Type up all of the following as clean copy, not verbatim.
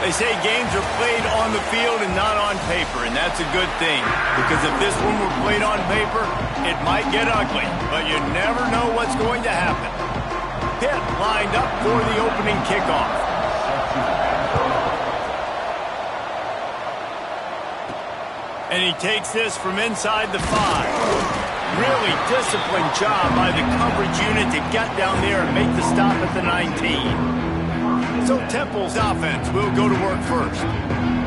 They say games are played on the field and not on paper, and that's a good thing. Because if this one were played on paper, it might get ugly, but you never know what's going to happen. Pitt lined up for the opening kickoff. And he takes this from inside the 5. Really disciplined job by the coverage unit to get down there and make the stop at the 19. So Temple's offense will go to work first.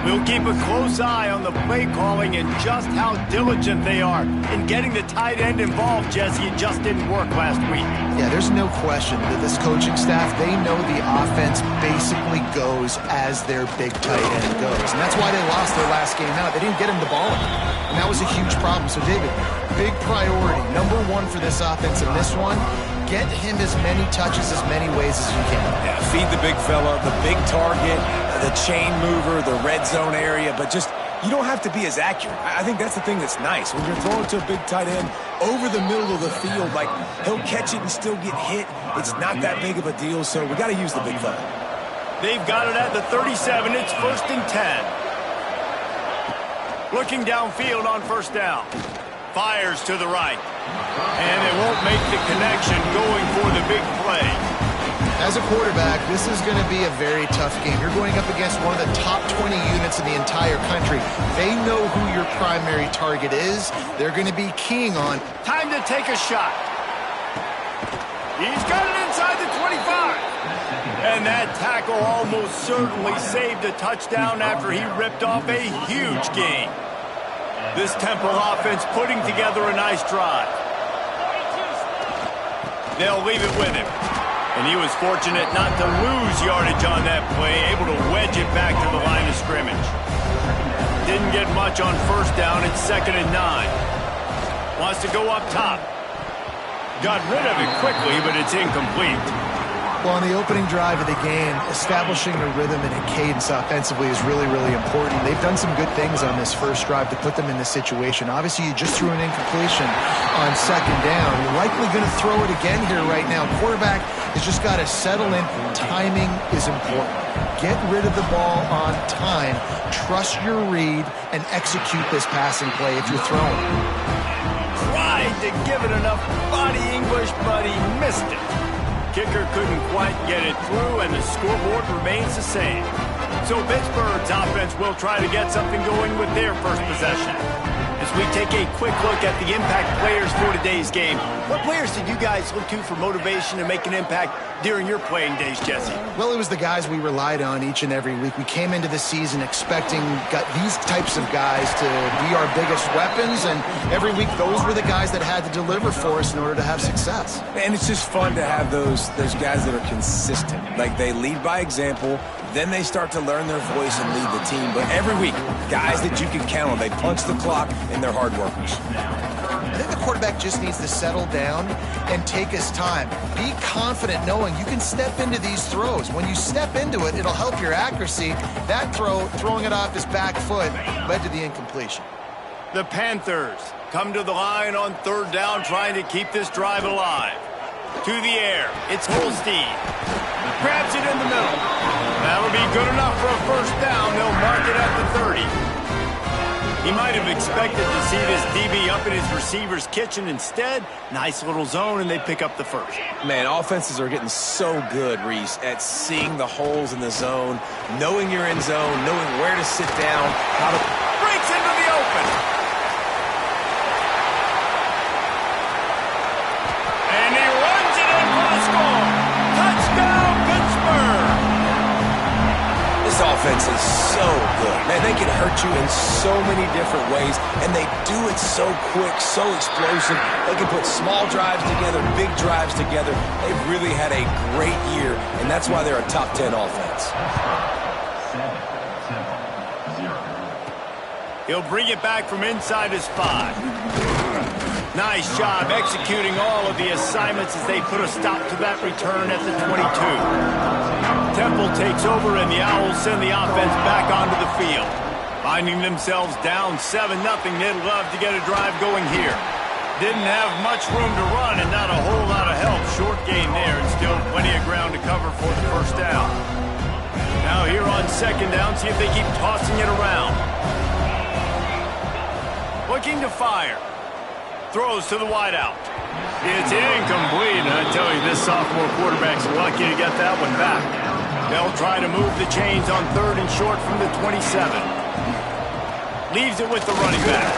We'll keep a close eye on the play calling and just how diligent they are in getting the tight end involved, Jesse. It just didn't work last week. Yeah, there's no question that this coaching staff, they know the offense basically goes as their big tight end goes. And that's why they lost their last game out. They didn't get him the ball. And that was a huge problem. So, David, big priority, number one for this offense in this one, get him as many touches, as many ways as you can. Yeah, feed the big fella, the big target, the chain mover, the red zone area, but just, you don't have to be as accurate. I think that's the thing that's nice. When you're throwing to a big tight end over the middle of the field, like, he'll catch it and still get hit. It's not that big of a deal, so we got to use the big fella. They've got it at the 37. It's 1st and 10. Looking downfield on first down. Fires to the right. And they won't make the connection going for the big play. As a quarterback, this is going to be a very tough game. You're going up against one of the top 20 units in the entire country. They know who your primary target is. They're going to be keying on. Time to take a shot. He's got it inside the 25. And that tackle almost certainly saved a touchdown after he ripped off a huge gain. This Temple offense putting together a nice drive. They'll leave it with him. And he was fortunate not to lose yardage on that play, able to wedge it back to the line of scrimmage. Didn't get much on first down. It's 2nd and 9. Wants to go up top. Got rid of it quickly, but it's incomplete. Well, on the opening drive of the game, establishing a rhythm and a cadence offensively is really, really important. They've done some good things on this first drive to put them in this situation. Obviously, you just threw an incompletion on 2nd down. You're likely going to throw it again here right now. Quarterback has just got to settle in. Timing is important. Get rid of the ball on time. Trust your read and execute this passing play if you're throwing. Tried to give it enough body English, but he missed it. Kicker couldn't quite get it through, and the scoreboard remains the same. So Pittsburgh's offense will try to get something going with their first possession. As we take a quick look at the impact players for today's game, what players did you guys look to for motivation to make an impact during your playing days, Jesse? Well, it was the guys we relied on each and every week. We came into the season expecting these types of guys to be our biggest weapons, and every week those were the guys that had to deliver for us in order to have success. And it's just fun to have those guys that are consistent. Like, they lead by example, then they start to learn their voice and lead the team. But every week, guys that you can count on, they punch the clock, and they're hard workers. I think the quarterback just needs to settle down and take his time. Be confident knowing you can step into these throws. When you step into it, it'll help your accuracy. That throw, throwing it off his back foot, led to the incompletion. The Panthers come to the line on 3rd down, trying to keep this drive alive. To the air, it's Holstein. Grabs it in the middle. That'll be good enough for a first down. They'll mark it at the 30. He might have expected to see this DB up in his receiver's kitchen. Instead, nice little zone, and they pick up the first. Man, offenses are getting so good, Reese, at seeing the holes in the zone, knowing you're in zone, knowing where to sit down, how to... Breaks into the open. And he runs it in for the score. Touchdown, Pittsburgh. This offense is so good. Man, they can hurt you in so many different ways, and they do it so quick, so explosive. They can put small drives together, big drives together. They've really had a great year, and that's why they're a top 10 offense. He'll bring it back from inside his 5. Nice job executing all of the assignments as they put a stop to that return at the 22. Temple takes over, and the Owls send the offense back onto the field. Finding themselves down 7-0, they'd love to get a drive going here. Didn't have much room to run and not a whole lot of help. Short gain there, and still plenty of ground to cover for the first down. Now here on second down, see if they keep tossing it around. Looking to fire. Throws to the wideout. It's incomplete, and I tell you, this sophomore quarterback's lucky to get that one back. They'll try to move the chains on third and short from the 27. Leaves it with the running back.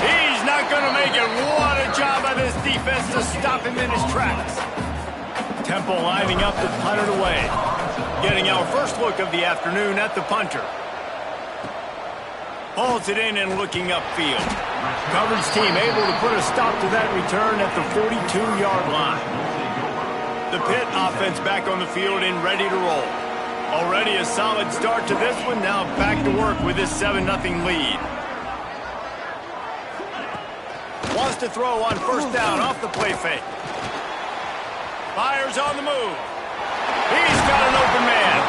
He's not going to make it. What a job by this defense to stop him in his tracks. Temple lining up to punt it away. Getting our first look of the afternoon at the punter. Hauls it in and looking upfield. Coverage team able to put a stop to that return at the 42-yard line. The Pitt offense back on the field and ready to roll. Already a solid start to this one. Now back to work with this 7-0 lead. Wants to throw on first down off the play fake. Fires on the move. He's got an open man.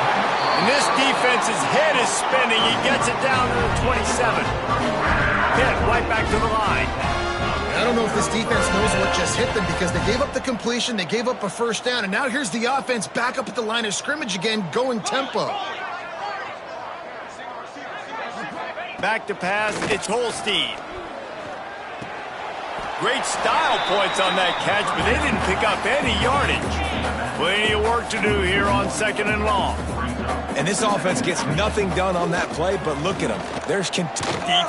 And this defense's head is spinning. He gets it down to the 27. Pitt right back to the line. I don't know if this defense knows what just hit them because they gave up the completion, they gave up a first down, and now here's the offense back up at the line of scrimmage again, going tempo. Back to pass, it's Holstein. Great style points on that catch, but they didn't pick up any yardage. Plenty of work to do here on second and long. And this offense gets nothing done on that play, but look at him. There's deep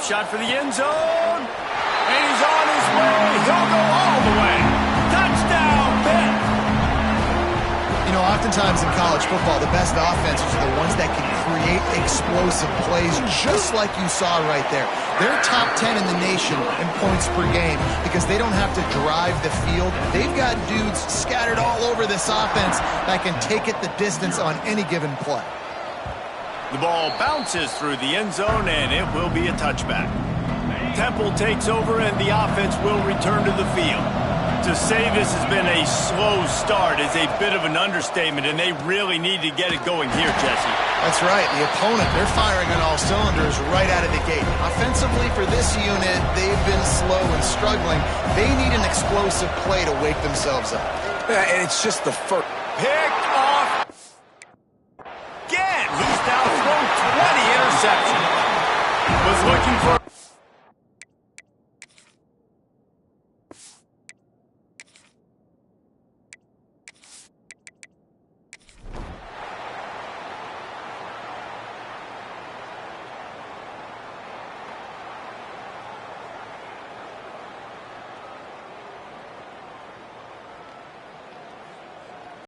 shot for the end zone. And he's on his way. He'll go all the way. Touchdown, Pitt. You know, oftentimes in college football, the best offenses are the ones that can create explosive plays, just like you saw right there. They're top 10 in the nation in points per game because they don't have to drive the field. They've got dudes scattered all over this offense that can take it the distance on any given play. The ball bounces through the end zone, and it will be a touchback. Temple takes over, and the offense will return to the field. To say this has been a slow start is a bit of an understatement, and they really need to get it going here, Jesse. That's right. The opponent, they're firing on all cylinders right out of the gate. Offensively for this unit, they've been slow and struggling. They need an explosive play to wake themselves up. Yeah, and it's just the first. Picked off. Again, he's now thrown 20 interceptions. Was looking for